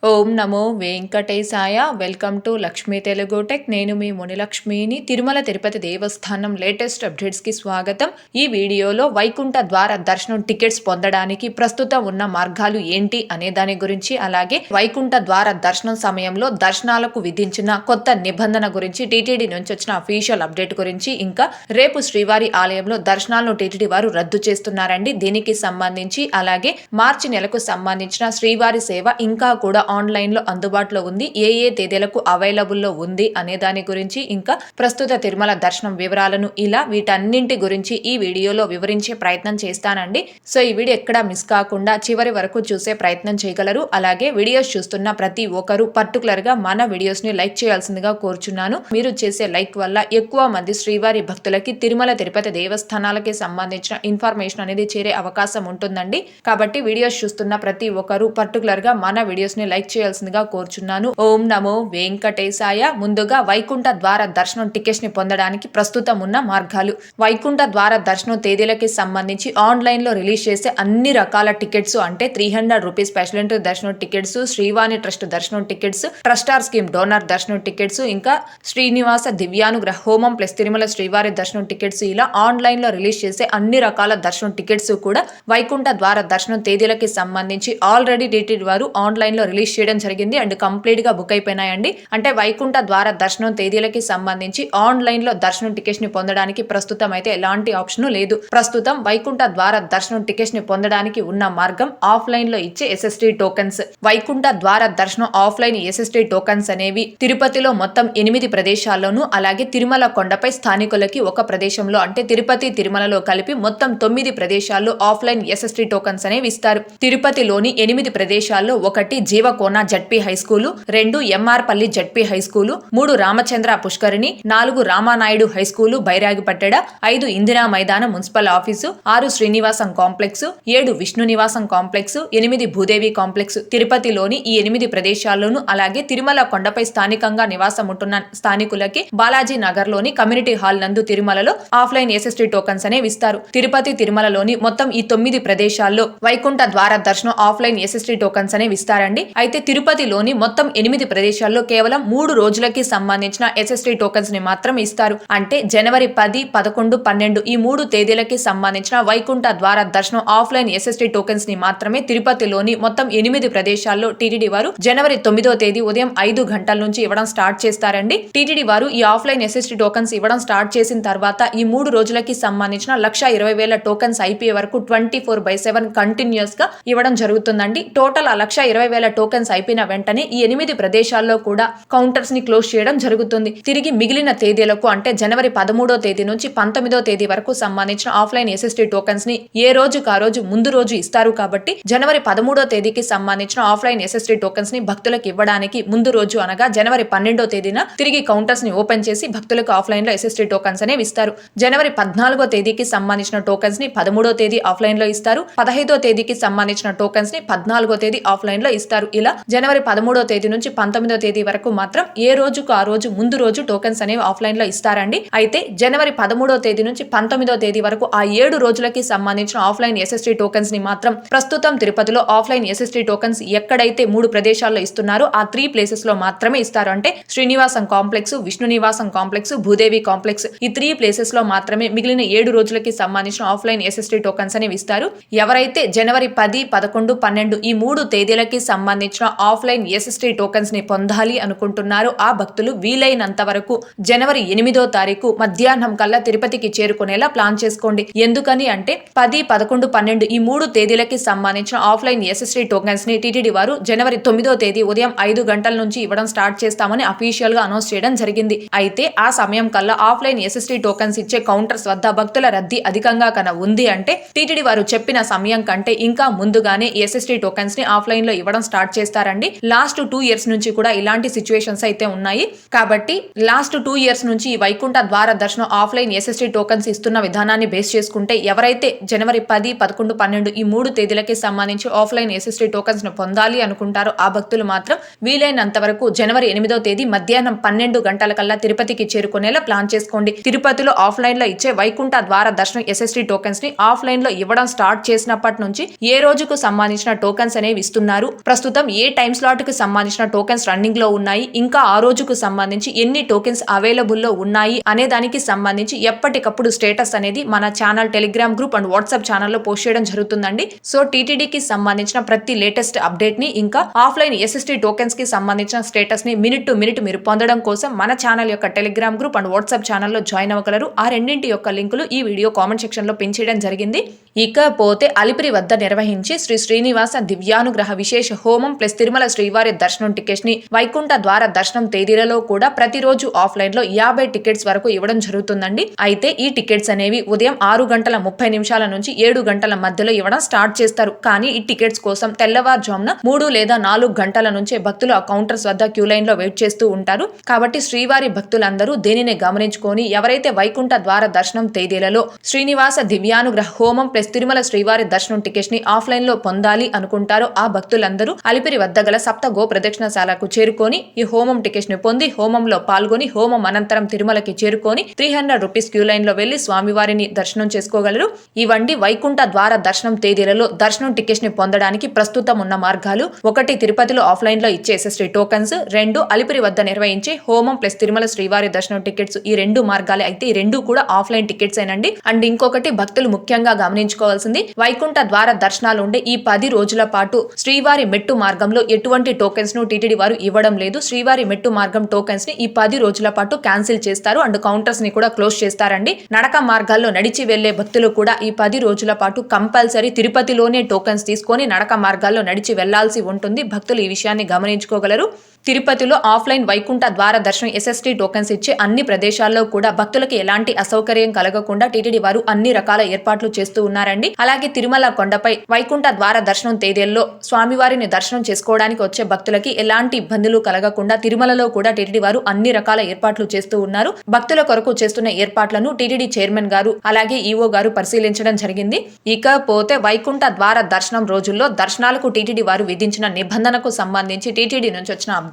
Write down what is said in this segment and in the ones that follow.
Om Namo Venkatesaya. Welcome to Lakshmi Telugu tech. నేను మీ మునిలక్ష్మిని. తిరుమల తిరుపతి దేవస్థానం latest అప్డేట్స్కి స్వాగతం. ఈ వీడియోలో వైకుంఠ ద్వార దర్శనం టికెట్స్ పొందడానికి ప్రస్తుతం ఉన్న మార్గాలు ఏంటి అనే దాని గురించి, అలాగే వైకుంఠ ద్వార దర్శనం సమయంలో దర్శనాలకు విధించిన కొత్త నిబంధన గురించి, టీటీడీ నుంచి వచ్చిన అఫీషియల్ అప్డేట్ గురించి, ఇంకా రేపు శ్రీవారి ఆలయంలో దర్శనాలను టీటీడీ వారు రద్దు చేస్తున్నారండి. దీనికి సంబంధించి, అలాగే మార్చి నెలకు సంబంధించిన శ్రీవారి సేవ ఇంకా కూడా ఆన్లైన్ లో అందుబాటులో ఉంది, ఏ తేదీలకు అవైలబుల్లో ఉంది అనే దాని గురించి, ఇంకా ప్రస్తుత తిరుమల దర్శనం వివరాలను, ఇలా వీటన్నింటి గురించి ఈ వీడియోలో వివరించే ప్రయత్నం చేస్తానండి. సో ఈ వీడియో ఎక్కడా మిస్ కాకుండా చివరి వరకు చూసే ప్రయత్నం చేయగలరు. అలాగే వీడియోస్ చూస్తున్న ప్రతి ఒక్కరు పర్టికులర్ గా మన వీడియోస్ ని లైక్ చేయాల్సిందిగా కోరుచున్నాను. మీరు చేసే లైక్ వల్ల ఎక్కువ మంది శ్రీవారి భక్తులకి తిరుమల తిరుపతి దేవస్థానాలకి సంబంధించిన ఇన్ఫర్మేషన్ అనేది చేరే అవకాశం ఉంటుందండి. కాబట్టి వీడియోస్ చూస్తున్న ప్రతి ఒక్కరు పర్టికులర్ గా మన వీడియోస్ ని లైక్ చేయాల్సిందిగా కోరుచున్నాను. ఓం నమో వెంకటేశాయ. ముందుగా వైకుంఠ ద్వార దర్శనం టికెట్స్ ని పొందడానికి ప్రస్తుతం ఉన్న మార్గాలు. వైకుంఠ ద్వార దర్శనం తేదీలకి సంబంధించి ఆన్లైన్ లో రిలీజ్ చేసే అన్ని రకాల టికెట్స్, అంటే 300 రూపీస్ స్పెషల్ ఎంట్రీ దర్శనం టికెట్స్, శ్రీవాణి ట్రస్ట్ దర్శనం టికెట్స్, ట్రస్టార్ స్కీమ్ డోనర్ దర్శనం టికెట్స్, ఇంకా శ్రీనివాస దివ్యానుగ్రహ హోమం ప్లస్ తిరుమల శ్రీవారి దర్శనం టికెట్స్, ఇలా ఆన్లైన్ లో రిలీజ్ చేసే అన్ని రకాల దర్శనం టికెట్స్ కూడా వైకుంఠ ద్వార దర్శనం తేదీలకి సంబంధించి ఆల్రెడీ టీటీడీ వారు ఆన్లైన్ లో రిలీజ్ చేయడం జరిగింది అండ్ కంప్లీట్ గా బుక్ అయిపోయినాయండి. అంటే వైకుంఠ ద్వార దర్శనం తేదీలకి సంబంధించి ఆన్లైన్ లో దర్శనం టికెట్స్ ని పొందడానికి ప్రస్తుతం అయితే ఎలాంటి ఆప్షన్ లేదు. ప్రస్తుతం వైకుంఠ ద్వార దర్శనం టికెట్స్ ని పొందడానికి ఉన్న మార్గం ఆఫ్లైన్ లో ఇచ్చే ఎస్ఎస్టీ టోకెన్స్. వైకుంఠ ద్వార దర్శనం ఆఫ్లైన్ ఎస్ఎస్టీ టోకెన్స్ అనేవి తిరుపతిలో మొత్తం 8 ప్రదేశాల్లోనూ, అలాగే తిరుమల కొండపై స్థానికులకి ఒక ప్రదేశంలో, అంటే తిరుపతి తిరుమలలో కలిపి మొత్తం 9 ప్రదేశాల్లో ఆఫ్లైన్ ఎస్ఎస్టీ టోకెన్స్ అనేవి ఇస్తారు. తిరుపతిలోని 8 ప్రదేశాల్లో 1 Jeevakona ZP high school, 2 MR Palli ZP high school, 3 Ramachandra Pushkarini, 4 Ramanaidu high school Bairagipatteda, 5 Indira Maidanam municipal office, 6 Srinivasam complex, 7 Vishnu Nivasam complex, 8 Bhudevi complex. తిరుపతిలోని ఈ 8 ప్రదేశాల్లోనూ, అలాగే తిరుమల కొండపై స్థానికంగా నివాసం ఉంటున్న స్థానికులకి బాలాజీ నగర్ లోని కమ్యూనిటీ హాల్ నందు తిరుమలలో ఆఫ్లైన్ ఎస్ఎస్టీ టోకెన్స్ అనేవి ఇస్తారు. తిరుపతి తిరుమలలోని మొత్తం ఈ 9 ప్రదేశాల్లో వైకుంఠ ద్వార దర్శనం ఆఫ్లైన్ ఎస్ఎస్టీ టోకెన్స్ అనేవి ఇస్తారండి. అయితే తిరుపతిలోని మొత్తం 8 ప్రదేశాల్లో కేవలం 3 రోజులకి సంబంధించిన ఎస్ఎస్టీ టోకెన్స్ ని మాత్రం ఇస్తారు. అంటే జనవరి 10, 11, 12 ఈ 3 తేదీలకి సంబంధించిన వైకుంఠ ద్వార దర్శనం ఆఫ్లైన్ ఎస్ఎస్టీ టోకెన్స్ ని మాత్రమే తిరుపతిలోని మొత్తం 8 ప్రదేశాల్లో టీటీడీ వారు జనవరి 9వ తేదీ ఉదయం 5 గంటల నుంచి ఇవ్వడం స్టార్ట్ చేస్తారండి. టీటీడీ వారు ఈ ఆఫ్లైన్ ఎస్ఎస్టీ టోకెన్స్ ఇవ్వడం స్టార్ట్ చేసిన తర్వాత ఈ 3 రోజులకి సంబంధించిన 1,20,000 టోకెన్స్ అయిపోయే వరకు 24/7 కంటిన్యూస్ గా ఇవ్వడం జరుగుతుందండి. టోటల్ 1,20,000 టోకెన్స్ అయిపోయిన వెంటనే ఈ 8 ప్రదేశాల్లో కూడా కౌంటర్స్ ని క్లోజ్ చేయడం జరుగుతుంది. తిరిగి మిగిలిన తేదీలకు, అంటే జనవరి 13వ తేదీ నుంచి 19వ తేదీ వరకు సంబంధించిన ఆఫ్లైన్ ఎస్ఎస్టీ టోకెన్స్ ని ఏ రోజుకు ఆ రోజు ముందు రోజు ఇస్తారు. కాబట్టి జనవరి 13వ తేదీకి సంబంధించిన ఆఫ్లైన్ ఎస్ఎస్టీ టోకెన్స్ ని భక్తులకు ఇవ్వడానికి ముందు రోజు, అనగా జనవరి 12వ తేదీన తిరిగి కౌంటర్స్ ని ఓపెన్ చేసి భక్తులకు ఆఫ్లైన్ లో ఎస్ఎస్టీ టోకెన్స్ అనేవి ఇస్తారు. జనవరి 14వ తేదీకి సంబంధించిన టోకెన్స్ ని 13వ తేదీ ఆఫ్లైన్ లో ఇస్తారు. 15వ తేదీకి సంబంధించిన టోకెన్స్ ని 14వ తేదీ ఆఫ్లైన్ లో ఇస్తారు. ఇలా జనవరి 13వ తేదీ నుంచి 19వ తేదీ వరకు మాత్రం ఏ రోజుకు ఆ రోజు ముందు రోజు టోకెన్స్ అనేవి ఆఫ్లైన్ లో ఇస్తారండి. అయితే జనవరి 13వ తేదీ నుంచి 19వ తేదీ వరకు ఆ 7 రోజులకి సంబంధించిన ఆఫ్లైన్ ఎస్ఎస్టీ టోకెన్స్ ని మాత్రం ప్రస్తుతం తిరుపతిలో ఆఫ్లైన్ ఎస్ఎస్టీ టోకెన్స్ ఎక్కడైతే 3 ప్రదేశాల్లో ఇస్తున్నారో ఆ 3 ప్లేసెస్ లో మాత్రమే ఇస్తారు. అంటే Srinivasam complex, Vishnu Nivasam complex, Bhudevi complex, ఈ 3 ప్లేసెస్ లో మాత్రమే మిగిలిన 7 రోజులకి సంబంధించిన ఆఫ్లైన్ ఎస్ఎస్టీ టోకెన్స్ అనేవి ఇస్తారు. ఎవరైతే జనవరి 10, 11, 12 ఈ 3 తేదీలకి సంబంధించిన ఆఫ్లైన్ ఎస్ఎస్టీ టోకెన్స్ ని పొందాలి అనుకుంటున్నారు ఆ భక్తులు వీలైనంత వరకు జనవరి 8వ తారీఖు మధ్యాహ్నం కల్లా తిరుపతికి చేరుకునేలా ప్లాన్ చేసుకోండి. ఎందుకని అంటే 10, 11, 12 ఈ 3 తేదీలకి సంబంధించిన ఆఫ్లైన్ ఎస్ఎస్టీ టోకెన్స్ ని టీటీడీ వారు జనవరి 9వ తేదీ ఉదయం 5 గంటల నుంచి ఇవ్వడం స్టార్ట్ చేస్తామని అఫీషియల్ గా అనౌన్స్ చేయడం జరిగింది. అయితే ఆ సమయం కల్లా ఆఫ్లైన్ ఎస్ఎస్టీ టోకెన్స్ ఇచ్చే కౌంటర్స్ వద్ద భక్తుల రద్దీ అధికంగా ఉంది అంటే టీటీడీ వారు చెప్పిన సమయం కంటే ఇంకా ముందుగానే ఎస్ఎస్టీ టోకెన్స్ ని ఆఫ్లైన్ లో ఇవ్వడం స్టార్ట్ చేస్తారండి. లాస్ట్ 2 ఇయర్స్ నుంచి కూడా ఇలాంటి సిచ్యువేషన్స్ అయితే ఉన్నాయి. కాబట్టి లాస్ట్ 2 ఇయర్స్ నుంచి ఈ వైకుంఠ ద్వార దర్శనం ఆఫ్లైన్ ఎస్ఎస్టీ టోకెన్స్ ఇస్తున్న విధానాన్ని బేస్ చేసుకుంటే ఎవరైతే జనవరి 10, 11, 12 ఈ 3 తేదీలకి సంబంధించి ఆఫ్లైన్ ఎస్ఎస్టీ టోకెన్స్ ను పొందాలి అనుకుంటారో ఆ భక్తులు మాత్రం వీలైనంత వరకు జనవరి 8వ తేదీ మధ్యాహ్నం 12 గంటల కల్లా తిరుపతికి చేరుకునేలా ప్లాన్ చేసుకోండి. తిరుపతిలో ఆఫ్లైన్ లో ఇచ్చే వైకుంఠ ద్వార దర్శనం ఎస్ఎస్టీ టోకెన్స్ ని ఆఫ్లైన్ లో ఇవ్వడం స్టార్ట్ చేసినప్పటి నుంచి ఏ రోజుకు సంబంధించిన టోకెన్స్ అనేవి ఇస్తున్నారు, ప్రస్తుతం ఏ టైం స్లాట్ కి సంబంధించిన టోకెన్స్ రన్నింగ్ లో ఉన్నాయి, ఇంకా ఆ రోజుకు సంబంధించి ఎన్ని టోకెన్స్ అవైలబుల్ లో ఉన్నాయి అనే దానికి సంబంధించి ఎప్పటికప్పుడు స్టేటస్ అనేది మన channel Telegram group and WhatsApp ఛానల్లో పోస్ట్ చేయడం జరుగుతుందండి. సో టీటీడీకి సంబంధించిన ప్రతి లేటెస్ట్ అప్డేట్ ని ఇంకా ఆఫ్లైన్ ఎస్ఎస్టీ టోకెన్స్ కి సంబంధించిన స్టేటస్ ని మినిట్ టు మినిట్ మీరు పొందడం కోసం మన ఛానల్ యొక్క టెలిగ్రామ్ గ్రూప్ అండ్ వాట్సాప్ ఛానల్లో జాయిన్ అవ్వగలరు. ఆ రెండింటి యొక్క లింకులు ఈ వీడియో కామెంట్ సెక్షన్ లో పిన్ చేయడం జరిగింది. ఇకపోతే అలిపిరి వద్ద నిర్వహించి శ్రీ శ్రీనివాస దివ్యానుగ్రహ విశేష హోమం ప్లస్ తిరుమల శ్రీవారి దర్శనం టికెట్స్ ని వైకుంఠ ద్వార దర్శనం తేదీలలో కూడా ప్రతిరోజు ఆఫ్లైన్ లో 50 టికెట్స్ వరకు ఇవ్వడం జరుగుతుందండి. అయితే ఈ టికెట్స్ అనేవి ఉదయం 6:30 నుంచి 7 గంటల మధ్యలో ఇవ్వడం స్టార్ట్ చేస్తారు. కానీ ఈ టికెట్స్ కోసం తెల్లవారుజామున 3 లేదా 4 గంటల నుంచే భక్తులు ఆ కౌంటర్స్ వద్ద క్యూ లైన్ లో వెయిట్ చేస్తూ ఉంటారు. కాబట్టి శ్రీవారి భక్తులందరూ దీనిని గమనించుకొని ఎవరైతే వైకుంఠ ద్వార దర్శనం తేదీలలో శ్రీనివాస దివ్యానుగ్రహ హోమం ప్లస్ తిరుమల శ్రీవారి దర్శనం టికెట్స్ ని ఆఫ్లైన్ లో పొందాలి అనుకుంటారో ఆ భక్తులందరూ అలిపిరి వద్ద గల సప్త గో ప్రదక్షిణశాలకు చేరుకొని ఈ హోమం టికెట్స్ ని పొంది హోమంలో పాల్గొని హోమం అనంతరం తిరుమలకి చేరుకొని 300 రూపీస్ క్యూ లైన్ లో వెళ్లి స్వామివారిని దర్శనం చేసుకోగలరు. ఇవండి వైకుంఠ ద్వార దర్శనం తేదీలలో దర్శనం టికెట్స్ ని పొందడానికి ప్రస్తుతం ఉన్న మార్గాలు. 1 తిరుపతిలో ఆఫ్లైన్ లో ఇచ్చే ఎస్ఎస్టీ టోకన్స్, 2 అలిపిరి వద్ద నిర్వహించే హోమం ప్లస్ తిరుమల శ్రీవారి దర్శనం టికెట్స్. ఈ 2 మార్గాలే. అయితే ఈ 2 కూడా ఆఫ్లైన్ టికెట్స్ ఏనండి. అండ్ ఇంకొకటి భక్తులు ముఖ్యంగా గమనించుకోవాల్సింది, వైకుంఠ ద్వార దర్శనాలు ఉండే ఈ 10 రోజుల పాటు శ్రీవారి మెట్టు మార్గంలో ఎటువంటి టోకెన్స్ ను టీటీడీ వారు ఇవ్వడం లేదు. శ్రీవారి మెట్టు మార్గం టోకెన్స్ ని ఈ 10 రోజుల పాటు క్యాన్సిల్ చేస్తారు అండ్ కౌంటర్స్ ని కూడా క్లోజ్ చేస్తారండి. నడక మార్గాల్లో నడిచి వెళ్లే భక్తులు కూడా ఈ 10 రోజుల పాటు కంపల్సరీ తిరుపతిలోనే టోకెన్స్ తీసుకొని నడక మార్గాల్లో నడిచి వెళ్లాల్సి ఉంటుంది. భక్తులు ఈ విషయాన్ని గమనించుకోగలరు. తిరుపతిలో ఆఫ్లైన్ వైకుంఠ ద్వార దర్శనం ఎస్ఎస్టీ టోకెన్స్ ఇచ్చే అన్ని ప్రదేశాల్లో కూడా భక్తులకు ఎలాంటి అసౌకర్యం కలగకుండా టీటీడీ వారు అన్ని రకాల ఏర్పాట్లు చేస్తూ ఉన్నారండి. అలాగే తిరుమల కొండపై వైకుంఠ ద్వార దర్శనం తేదీల్లో స్వామివారిని దర్శనం చేసుకోవడానికి వచ్చే భక్తులకి ఎలాంటి ఇబ్బందులు కలగకుండా తిరుమలలో కూడా టీటీడీ వారు అన్ని రకాల ఏర్పాట్లు చేస్తూ ఉన్నారు. భక్తుల కొరకు చేస్తున్న ఏర్పాట్లను టీటీడీ చైర్మన్ గారు అలాగే ఈవో గారు పరిశీలించడం జరిగింది. ఇకపోతే వైకుంఠ ద్వార దర్శనం రోజుల్లో దర్శనాలకు టీటీడీ వారు విధించిన నిబంధనకు సంబంధించి టీటీడీ నుంచి వచ్చిన అప్డేట్.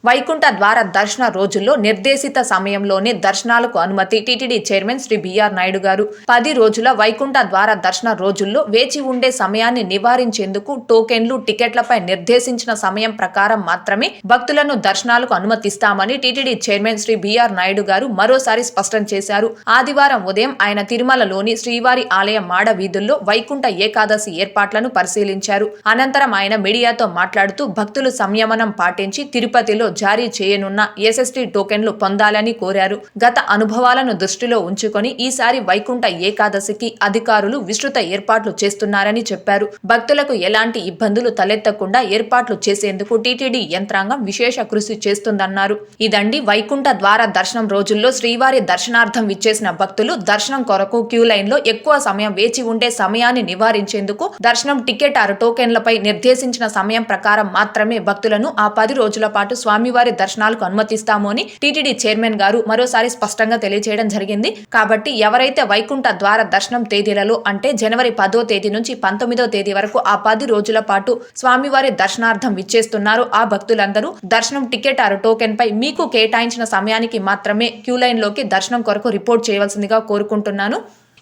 వైకుంఠ ద్వార దర్శన రోజుల్లో నిర్దేశిత సమయంలోనే దర్శనాలకు అనుమతి. TTD chairman Shri BR Naidu garu 10 రోజుల వైకుంఠ ద్వార దర్శన రోజుల్లో వేచి ఉండే సమయాన్ని నివారించేందుకు టోకెన్లు, టికెట్లపై నిర్దేశించిన సమయం ప్రకారం మాత్రమే భక్తులను దర్శనాలకు అనుమతిస్తామని TTD chairman Shri BR Naidu garu మరోసారి స్పష్టం చేశారు. ఆదివారం ఉదయం ఆయన తిరుమలలోని శ్రీవారి ఆలయ మాడ వీధుల్లో వైకుంఠ ఏకాదశి ఏర్పాట్లను పరిశీలించారు. అనంతరం ఆయన మీడియాతో మాట్లాడుతూ భక్తులు సంయమనం పాటించి తిరుపతిలో జారీ చేయనున్న ఎస్ఎస్టీ టోకెన్లు పొందాలని కోరారు. గత అనుభవాలను దృష్టిలో ఉంచుకొని ఈసారి వైకుంఠ ఏకాదశికి అధికారులు విస్తృత ఏర్పాట్లు చేస్తున్నారని చెప్పారు. భక్తులకు ఎలాంటి ఇబ్బందులు తలెత్తకుండా ఏర్పాట్లు చేసేందుకు టీటీడీ యంత్రాంగం విశేష కృషి చేస్తుందన్నారు. ఇదండి వైకుంఠ ద్వార దర్శనం రోజుల్లో శ్రీవారి దర్శనార్థం విచ్చేసిన భక్తులు దర్శనం కొరకు క్యూ లైన్ లో ఎక్కువ సమయం వేచి ఉండే సమయాన్ని నివారించేందుకు దర్శనం టికెట్ ఆరు టోకెన్లపై నిర్దేశించిన సమయం ప్రకారం మాత్రమే భక్తులను ఆ 10 రోజుల పాటు స్వామివారి దర్శనాలకు అనుమతిస్తాము అని టీటీడీ చైర్మన్ గారు మరోసారి స్పష్టంగా తెలియజేయడం జరిగింది. కాబట్టి ఎవరైతే వైకుంఠ ద్వార దర్శనం తేదీలలో అంటే జనవరి 10వ తేదీ నుంచి 19వ తేదీ వరకు ఆ 10 రోజుల పాటు స్వామివారి దర్శనార్థం విచ్చేస్తున్నారో ఆ భక్తులందరూ దర్శనం టికెట్ ఆరు టోకెన్ పై మీకు కేటాయించిన సమయానికి మాత్రమే క్యూ లైన్ లోకి దర్శనం కొరకు రిపోర్ట్ చేయవలసిందిగా కోరుకుంటున్నాను.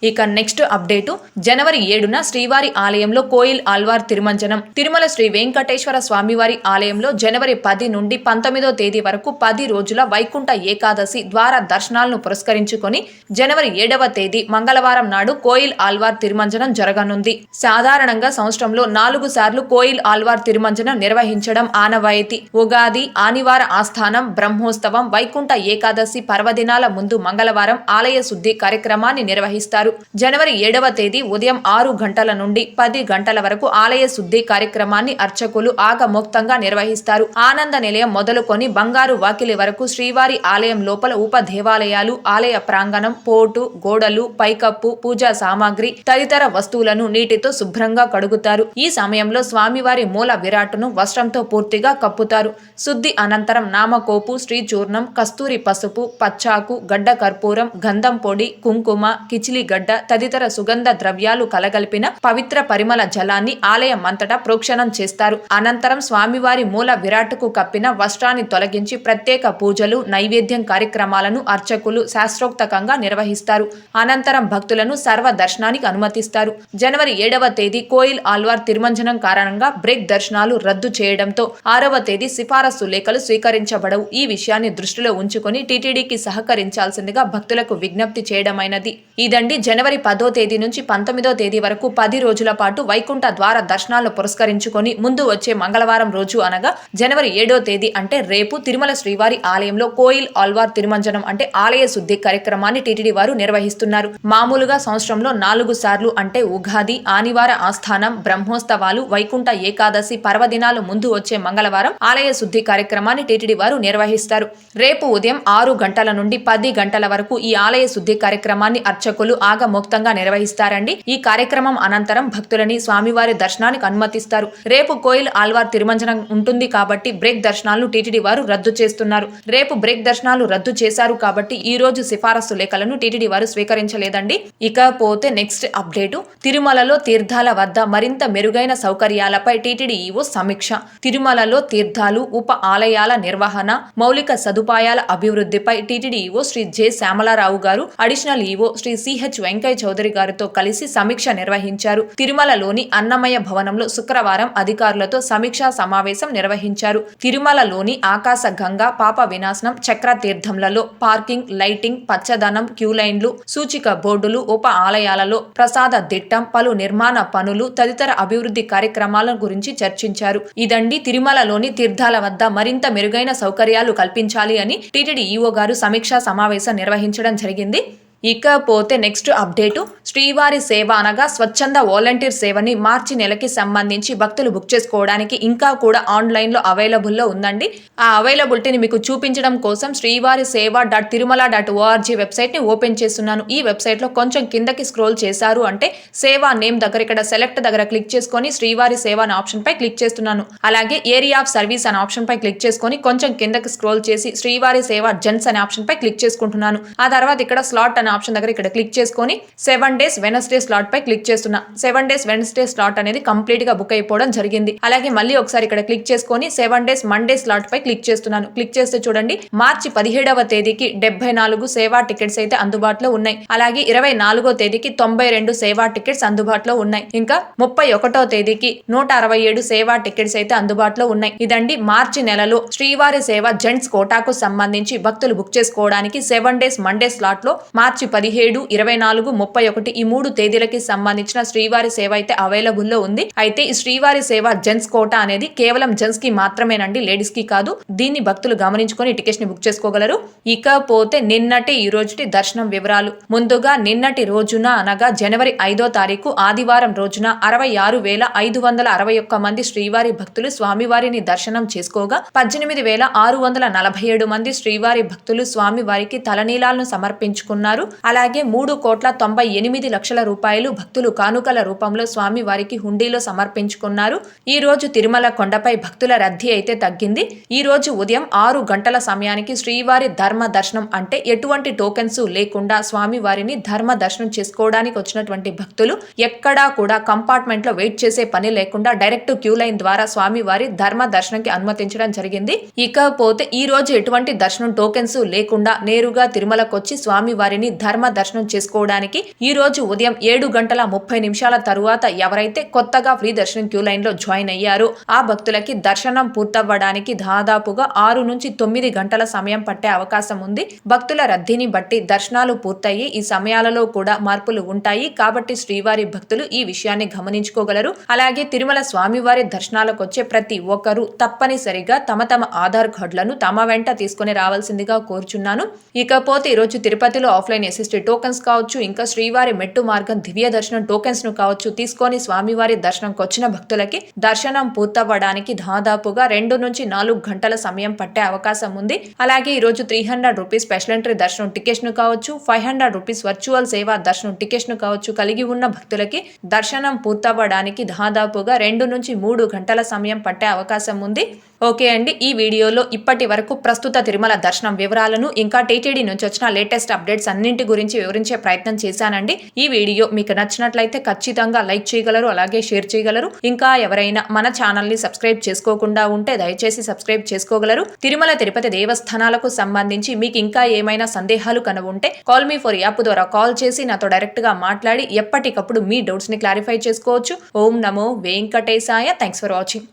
ఇక నెక్స్ట్ అప్డేటు, జనవరి 7న శ్రీవారి ఆలయంలో కోయిల్ ఆల్వార్ తిరుమంజనం. తిరుమల శ్రీ వెంకటేశ్వర స్వామివారి ఆలయంలో జనవరి 10 నుండి 19వ తేదీ వరకు 10 రోజుల వైకుంఠ ఏకాదశి ద్వార దర్శనాలను పురస్కరించుకొని జనవరి 7వ తేదీ మంగళవారం నాడు కోయిల్ ఆల్వార్ తిరుమంజనం జరగనుంది. సాధారణంగా సంవత్సరంలో 4 సార్లు కోయిల్ ఆల్వార్ తిరుమంజనం నిర్వహించడం ఆనవాయితీ. ఉగాది, ఆనివార ఆస్థానం, బ్రహ్మోత్సవం, వైకుంఠ ఏకాదశి పర్వదినాల ముందు మంగళవారం ఆలయ శుద్ధి కార్యక్రమాన్ని నిర్వహిస్తారు. జనవరి 7వ తేదీ ఉదయం 6 గంటల నుండి 10 గంటల వరకు ఆలయ శుద్ధి కార్యక్రమాన్ని అర్చకులు ఆగమోక్తంగా నిర్వహిస్తారు. ఆనంద నిలయం మొదలుకొని బంగారు వాకిలి వరకు శ్రీవారి ఆలయం లోపల ఉప దేవాలయాలు, ఆలయ ప్రాంగణం, పోటు, గోడలు, పైకప్పు, పూజా సామాగ్రి తదితర వస్తువులను నీటితో శుభ్రంగా కడుగుతారు. ఈ సమయంలో స్వామివారి మూల విరాటును వస్త్రంతో పూర్తిగా కప్పుతారు. శుద్ధి అనంతరం నామకోపు, శ్రీచూర్ణం, కస్తూరి పసుపు, పచ్చాకు, గడ్డ కర్పూరం, గంధం పొడి, కుంకుమ, కిచిలి గడ్డ, గడ్డ తదితర సుగంధ ద్రవ్యాలు కలగలిపిన పవిత్ర పరిమళ జలాన్ని ఆలయం అంతటా ప్రోక్షణం చేస్తారు. అనంతరం స్వామివారి మూల విరాట్కు కప్పిన వస్త్రాన్ని తొలగించి ప్రత్యేక పూజలు నైవేద్యం కార్యక్రమాలను అర్చకులు శాస్త్రోక్తంగా నిర్వహిస్తారు. అనంతరం భక్తులను సర్వ దర్శనానికి అనుమతిస్తారు. జనవరి 7వ తేదీ కోయిల్ ఆల్వార్ తిరుమంజనం కారణంగా బ్రేక్ దర్శనాలు రద్దు చేయడంతో 6వ తేదీ సిఫారసు లేఖలు స్వీకరించబడవు. ఈ విషయాన్ని దృష్టిలో ఉంచుకొని టీటీడీకి సహకరించాల్సిందిగా భక్తులకు విజ్ఞప్తి చేయడమైనది. ఇదండి జనవరి 10వ తేదీ నుంచి 19వ తేదీ వరకు 10 రోజుల పాటు వైకుంఠ ద్వార దర్శనాలను పురస్కరించుకొని ముందు వచ్చే మంగళవారం రోజు అనగా జనవరి 7వ తేదీ అంటే రేపు తిరుమల శ్రీవారి ఆలయంలో కోయిల్ ఆల్వార్ తిరుమంజనం అంటే ఆలయ శుద్ధి కార్యక్రమాన్ని టీటీడీ వారు నిర్వహిస్తున్నారు. మామూలుగా సంవత్సరంలో 4 సార్లు అంటే ఉగాది, ఆనివార ఆస్థానం, బ్రహ్మోత్సవాలు, వైకుంఠ ఏకాదశి పర్వదినాలు ముందు వచ్చే మంగళవారం ఆలయ శుద్ధి కార్యక్రమాన్ని టీటీడీ వారు నిర్వహిస్తారు. రేపు ఉదయం 6 గంటల నుండి 10 గంటల వరకు ఈ ఆలయ శుద్ధి కార్యక్రమాన్ని అర్చకులు ఆగమోక్తంగా నిర్వహిస్తారండి. ఈ కార్యక్రమం అనంతరం భక్తులని స్వామివారి దర్శనానికి అనుమతిస్తారు. రేపు కోయిల్ ఆల్వార్ తిరుమంజనం ఉంటుంది కాబట్టి బ్రేక్ దర్శనాలను టీటీడీ వారు రద్దు చేస్తున్నారు. రేపు బ్రేక్ దర్శనాలు రద్దు చేశారు కాబట్టి ఈ రోజు సిఫారసు లేఖలను టీటీడీ వారు స్వీకరించలేదండి. ఇకపోతే నెక్స్ట్ అప్డేటు, తిరుమలలో తీర్థాల వద్ద మరింత మెరుగైన సౌకర్యాలపై టీటీడీ ఈవో సమీక్ష. తిరుమలలో తీర్థాలు, ఉప ఆలయాల నిర్వహణ, మౌలిక సదుపాయాల అభివృద్ధిపై TTD EO Shri J Syamala Rao గారు additional EO Shri CH Venkaiah Chowdary గారితో కలిసి సమీక్ష నిర్వహించారు. తిరుమలలోని అన్నమయ్య భవనంలో శుక్రవారం అధికారులతో సమీక్షా సమావేశం నిర్వహించారు. తిరుమలలోని ఆకాశ గంగా, పాప వినాశనం, చక్ర తీర్థంలలో పార్కింగ్, లైటింగ్, పచ్చదనం, క్యూలైన్లు, సూచిక బోర్డులు, ఉప ఆలయాలలో ప్రసాద దిట్టం, పలు నిర్మాణ పనులు తదితర అభివృద్ధి కార్యక్రమాల గురించి చర్చించారు. ఇదండి తిరుమలలోని తీర్థాల వద్ద మరింత మెరుగైన సౌకర్యాలు కల్పించాలి అని టీటీడీ ఈవో గారు సమీక్షా సమావేశం నిర్వహించడం జరిగింది. ఇకపోతే నెక్స్ట్ అప్డేటు, శ్రీవారి సేవ అనగా స్వచ్ఛంద వాలంటీర్ సేవని మార్చి నెలకి సంబంధించి భక్తులు బుక్ చేసుకోవడానికి ఇంకా కూడా ఆన్లైన్లో అవైలబుల్లో ఉందండి. ఆ అవైలబిలిటీని మీకు చూపించడం కోసం శ్రీవారి సేవ .తిరుమల.org వెబ్సైట్ని ఓపెన్ చేస్తున్నాను. ఈ వెబ్సైట్లో కొంచెం కిందకి స్క్రోల్ చేశారు అంటే సేవా నేమ్ దగ్గర ఇక్కడ సెలెక్ట్ దగ్గర క్లిక్ చేసుకొని శ్రీవారి సేవ అనే ఆప్షన్ పై క్లిక్ చేస్తున్నాను. అలాగే ఏరియా ఆఫ్ సర్వీస్ అనే ఆప్షన్ పై క్లిక్ చేసుకొని కొంచెం కిందకి స్క్రోల్ చేసి శ్రీవారి సేవ జెంట్స్ అనే ఆప్షన్ పై క్లిక్ చేసుకుంటున్నాను. ఆ తర్వాత ఇక్కడ స్లాట్ అనే ఆప్షన్ దగ్గర ఇక్కడ క్లిక్ చేసుకొని 7 days వెనస్డే స్లాట్ పై క్లిక్ చేస్తున్నా. 7 days వెనస్డే స్లాట్ అనేది కంప్లీట్ గా బుక్ అయిపోవడం జరిగింది. అలాగే మళ్ళీ ఒకసారి ఇక్కడ క్లిక్ చేసుకొని 7 days మండే స్లాట్ పై క్లిక్ చేస్తున్నాను. క్లిక్ చేస్తే చూడండి మార్చి 17వ తేదీకి 74 సేవా టికెట్స్ అయితే అందుబాటులో ఉన్నాయి. అలాగే 24వ తేదీకి 92 సేవా టికెట్స్ అందుబాటులో ఉన్నాయి. ఇంకా 31వ తేదీకి 167 సేవా టికెట్స్ అయితే అందుబాటులో ఉన్నాయి. ఇదండి మార్చి నెలలో శ్రీవారి సేవ జెంట్స్ కోటాకు సంబంధించి భక్తులు బుక్ చేసుకోవడానికి 7 days మండే స్లాట్ లో మార్చి 17, 24, 31 ఈ 3 తేదీలకి సంబంధించిన శ్రీవారి సేవ అయితే అవైలబుల్లో ఉంది. అయితే ఈ శ్రీవారి సేవ జెంట్స్ కోటా అనేది కేవలం జెంట్స్ కి మాత్రమేనండి, లేడీస్ కి కాదు. దీన్ని భక్తులు గమనించుకొని టికెట్స్ ని బుక్ చేసుకోగలరు. ఇకపోతే నిన్నటి ఈ రోజుటి దర్శనం వివరాలు. ముందుగా నిన్నటి రోజున అనగా జనవరి 5వ తారీఖు ఆదివారం రోజున 66,561 మంది శ్రీవారి భక్తులు స్వామివారిని దర్శనం చేసుకోగా 18,647 మంది శ్రీవారి భక్తులు స్వామివారికి తలనీలాలను సమర్పించుకున్నారు. అలాగే 3,98,00,000 రూపాయలు భక్తులు కానుకల రూపంలో స్వామి వారికి హుండీలో సమర్పించుకున్నారు. ఈ రోజు తిరుమల కొండపై భక్తుల రద్దీ అయితే తగ్గింది. ఈ రోజు ఉదయం 6 గంటల సమయానికి శ్రీవారి ధర్మ దర్శనం అంటే ఎటువంటి టోకెన్స్ లేకుండా స్వామి వారిని ధర్మ దర్శనం చేసుకోవడానికి వచ్చినటువంటి భక్తులు ఎక్కడా కూడా కంపార్ట్మెంట్ లో వెయిట్ చేసే పని లేకుండా డైరెక్ట్ క్యూ లైన్ ద్వారా స్వామి వారి ధర్మ దర్శనంకి అనుమతించడం జరిగింది. ఇకపోతే ఈ రోజు ఎటువంటి దర్శనం టోకెన్స్ లేకుండా నేరుగా తిరుమలకు వచ్చి స్వామి వారిని ధర్మ దర్శనం చేసుకోవడానికి ఈ రోజు ఉదయం 7:30 తరువాత ఎవరైతే కొత్తగా ఫ్రీ దర్శనం క్యూ లైన్ లో జాయిన్ అయ్యారో ఆ భక్తులకి దర్శనం పూర్తవ్వడానికి దాదాపుగా 6 నుంచి 9 గంటల సమయం పట్టే అవకాశం ఉంది. భక్తుల రద్దీని బట్టి దర్శనాలు పూర్తయ్యి ఈ సమయాలలో కూడా మార్పులు ఉంటాయి కాబట్టి శ్రీవారి భక్తులు ఈ విషయాన్ని గమనించుకోగలరు. అలాగే తిరుమల స్వామివారి దర్శనాలకు వచ్చే ప్రతి ఒక్కరూ తప్పనిసరిగా తమ ఆధార్ కార్డులను తమ వెంట తీసుకుని రావాల్సిందిగా కోరుచున్నాను. ఇకపోతే ఈరోజు తిరుపతిలో ఆఫ్లైన్ ఎస్ఎస్టీ టోకెన్స్ కావచ్చు, ఇంకా శ్రీవారి మెట్టు మార్గం దివ్య దర్శనం టోకెన్స్ ను కావచ్చు తీసుకొని స్వామివారి దర్శనంకి వచ్చిన భక్తులకి దర్శనం పూర్తవ్వడానికి దాదాపుగా 2 నుంచి 4 గంటల సమయం పట్టే అవకాశం ఉంది. అలాగే ఈ రోజు 300 రూపీస్ స్పెషల్ ఎంట్రీ దర్శనం టికెట్స్ ను కావచ్చు, 500 రూపీస్ వర్చువల్ సేవా దర్శనం టికెట్స్ ను కావచ్చు కలిగి ఉన్న భక్తులకి దర్శనం పూర్తవ్వడానికి దాదాపుగా 2 నుంచి 3 గంటల సమయం పట్టే అవకాశం ఉంది. ఓకే అండి, ఈ వీడియోలో ఇప్పటి వరకు ప్రస్తుత తిరుమల దర్శనం వివరాలను ఇంకా టీటీడీ నుంచి వచ్చిన లేటెస్ట్ అప్డేట్స్ అన్నింటి గురించి వివరించే ప్రయత్నం చేశానండి. ఈ వీడియో మీకు నచ్చినట్లయితే ఖచ్చితంగా లైక్ చేయగలరు, అలాగే షేర్ చేయగలరు. ఇంకా ఎవరైనా మన ఛానల్ ని సబ్స్క్రైబ్ చేసుకోకుండా ఉంటే దయచేసి సబ్స్క్రైబ్ చేసుకోగలరు. తిరుమల తిరుపతి దేవస్థానాలకు సంబంధించి మీకు ఇంకా ఏమైనా సందేహాలు కనుంటే కాల్ మీ ఫర్ యాప్ ద్వారా కాల్ చేసి నాతో డైరెక్ట్ గా మాట్లాడి ఎప్పటికప్పుడు మీ డౌట్స్ ని క్లారిఫై చేసుకోవచ్చు. ఓం నమో వెంకటేశాయ. Thanks for watching.